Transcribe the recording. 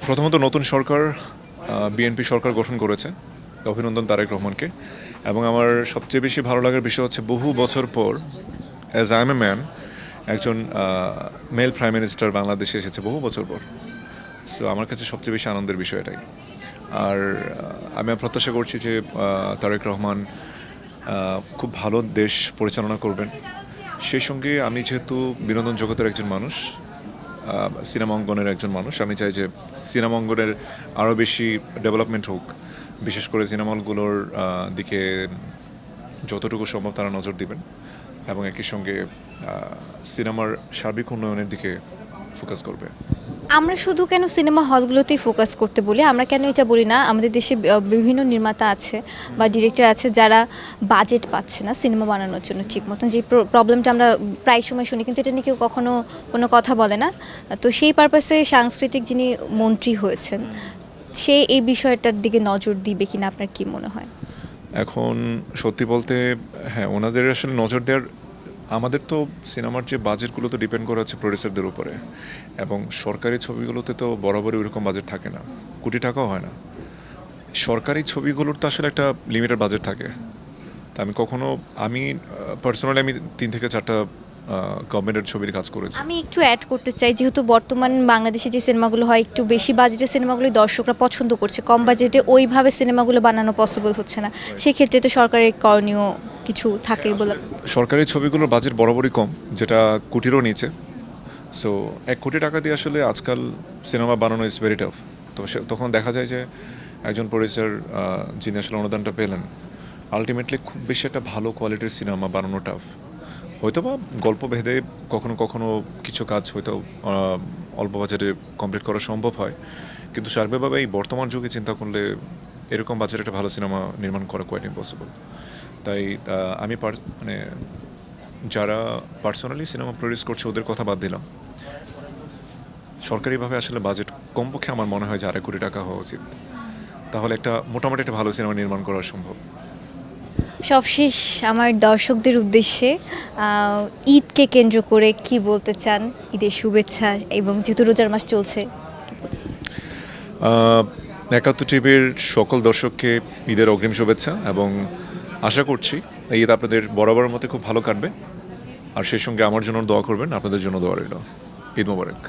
প্রথমত নতুন সরকার বিএনপি সরকার গঠন করেছে, অভিনন্দন তারেক রহমানকে। এবং আমার সবচেয়ে বেশি ভালো লাগার বিষয় হচ্ছে বহু বছর পর as I M a man একজন মেল প্রাইম মিনিস্টার বাংলাদেশে এসেছে বহু বছর পর। সো আমার কাছে সবচেয়ে বেশি আনন্দের বিষয় এটাই। আর আমি প্রত্যাশা করছি যে তারেক রহমান খুব ভালো দেশ পরিচালনা করবেন। সেই সঙ্গে আমি যেহেতু বিনোদন জগতের একজন মানুষ, সিনেমা অঙ্গনের একজন মানুষ, আমি চাই যে সিনেমা অঙ্গনের আরও বেশি ডেভেলপমেন্ট হোক, বিশেষ করে সিনেমা হলগুলোর দিকে যতটুকু সম্ভব তারা নজর দিবেন এবং একই সঙ্গে সিনেমার সার্বিক উন্নয়নের দিকে ফোকাস করবে। আমরা শুধু কেন সিনেমা হলগুলোতেই ফোকাস করতে বলি, আমরা কেন এটা বলি না আমাদের দেশে বিভিন্ন নির্মাতা আছে বা ডিরেক্টর আছে যারা বাজেট পাচ্ছে না সিনেমা বানানোর জন্য ঠিক মতন, যে প্রবলেমটা আমরা প্রায় সময় শুনি, কিন্তু এটা নিয়ে কেউ কখনো কোনো কথা বলে না। তো সেই পারপাসে সাংস্কৃতিক যিনি মন্ত্রী হয়েছেন, সে এই বিষয়টার দিকে নজর দিবে কিনা আপনার কি মনে হয়? এখন সত্যি বলতে হ্যাঁ, ওনাদের আসলে নজর দেওয়ার, আমাদের তো সিনেমার যে বাজেটগুলো তো ডিপেন্ড করা হচ্ছে প্রডিউসারদের উপরে, এবং সরকারি ছবিগুলোতে তো বরাবরই ওইরকম বাজেট থাকে না, কোটি টাকাও হয় না। সরকারি ছবিগুলোর তো আসলে একটা লিমিটেড বাজেট থাকে। তা আমি পার্সোনালি 3 থেকে 4টা গভর্নমেন্টের ছবির কাজ করেছি। আমি একটু অ্যাড করতে চাই, যেহেতু বর্তমান বাংলাদেশে যে সিনেমাগুলো হয় একটু বেশি বাজেটের সিনেমাগুলোই দর্শকরা পছন্দ করছে, কম বাজেটে ওইভাবে সিনেমাগুলো বানানো পসিবল হচ্ছে না। সেক্ষেত্রে তো সরকারের করণীয় কিছু থাকে বলে। সরকারি ছবিগুলোর বাজেট বরাবরই কম, যেটা কোটিরও নিচে। সো 1 কোটি টাকা দিয়ে আসলে আজকাল সিনেমা বানানো ইজ ভেরি টাফ। তো তখন দেখা যায় যে একজন প্রডিউসার যিনি আসলে অনুদানটা পেলেন, আলটিমেটলি খুব বেশি একটা ভালো কোয়ালিটির সিনেমা বানানো টাফ। হয়তোবা গল্প ভেদে কখনো কখনো কিছু কাজ হয়তো অল্প বাজেটে কমপ্লিট করা সম্ভব হয়, কিন্তু সার্বিকভাবে এই বর্তমান যুগে চিন্তা করলে এরকম বাজেটে একটা ভালো সিনেমা নির্মাণ করা কোয়াইট ইম্পসিবল। তাই আমি মানে যারা পার্সোনালি সিনেমা প্রডিউস করছে ওদের কথা বাদ দিলাম, সরকারিভাবে আসলে বাজেট কমপক্ষে আমার মনে হয় যে 2.5 কোটি টাকা হওয়া উচিত। তাহলে একটা মোটামুটি একটা ভালো সিনেমা নির্মাণ করা সম্ভব। সবশেষ আমার দর্শকদের উদ্দেশ্যে ঈদকে কেন্দ্র করে কি বলতে চান? ঈদের শুভেচ্ছা, এবং যেহেতু রোজার মাস চলছে। 71 টিভির সকল দর্শককে ঈদের অগ্রিম শুভেচ্ছা, এবং আশা করছি এই ঈদ আপনাদের বরাবরের মতো খুব ভালো কাটবে। আর সেই সঙ্গে আমার জন্য দোয়া করবেন, আপনাদের জন্য দোয়া রইল। ঈদ মোবারক।